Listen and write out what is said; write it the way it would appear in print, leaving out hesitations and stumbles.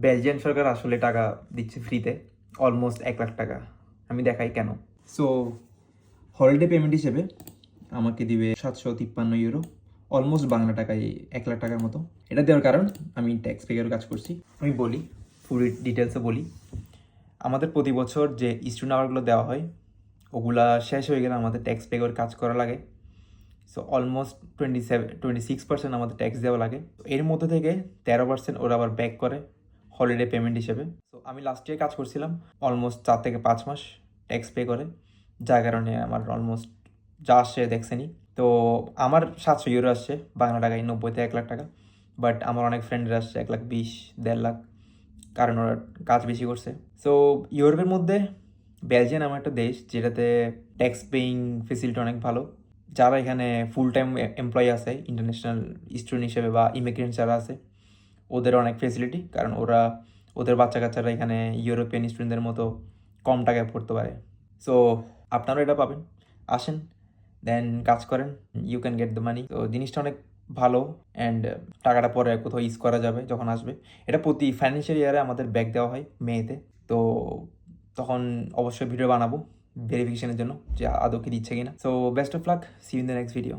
Belgian সরকার আসলে টাকা দিচ্ছে ফ্রিতে, অলমোস্ট 1 লাখ টাকা। আমি দেখাই কেন। সো হলিডে পেমেন্ট হিসেবে আমাকে দিবে 753 ইউরো, অলমোস্ট বাংলা টাকায় 1 লাখ টাকার মতো। এটা দেওয়ার কারণ আমি ট্যাক্স পেয়ারের কাজ করছি। আমি বলি, ফুল ডিটেলসে বলি। আমাদের প্রতি বছর যে স্টুডেন্ট আওয়ারগুলো দেওয়া হয়, ওগুলা শেষ হয়ে গেলে আমাদের ট্যাক্স পেয়ারের কাজ করা লাগে। সো অলমোস্ট 26% আমাদের ট্যাক্স দেওয়া লাগে। এর মধ্যে থেকে 13% ওরা আবার ব্যাক করে হলিডে পেমেন্ট হিসেবে। সো আমি লাস্ট ইয়ার কাজ করছিলাম অলমোস্ট 4 থেকে 5 মাস ট্যাক্স পে করে, যার কারণে আমার অলমোস্ট যা আসছে দেখছেনি। তো আমার 700 ইউরো আসছে, বাংলা টাকায় 90 থেকে 1 লাখ টাকা। বাট আমার অনেক ফ্রেন্ডের আসছে 1,20,000, 1.5 লাখ, কারণ ওরা কাজ বেশি করছে। সো ইউরোপের মধ্যে বেলজিয়াম এমন একটা দেশ যেটাতে ট্যাক্স পেইং ফেসিলিটি অনেক ভালো। যারা এখানে ফুল টাইম এমপ্লয়ি আছে, ইন্টারন্যাশনাল স্টুডেন্ট হিসেবে বা ইমিগ্রেন্ট যারা আছে, ওদের অনেক ফেসিলিটি, কারণ ওদের বাচ্চা কাচ্চারা এখানে ইউরোপিয়ান স্টুডেন্টদের মতো কম টাকায় পড়তে পারে। সো আপনারাও এটা পাবেন, আসেন, দেন কাজ করেন, you can get the money. তো জিনিসটা অনেক ভালো, অ্যান্ড টাকাটা পরে কোথাও ইউজ করা যাবে যখন আসবে। এটা প্রতি ফাইন্যান্সিয়াল ইয়ারে আমাদের ব্যাক দেওয়া হয় মেতে। তো তখন অবশ্যই ভিডিও বানাবো ভেরিফিকেশনের জন্য যে আদৌ কি দিচ্ছে কিনা। So best of luck, see you in the next video.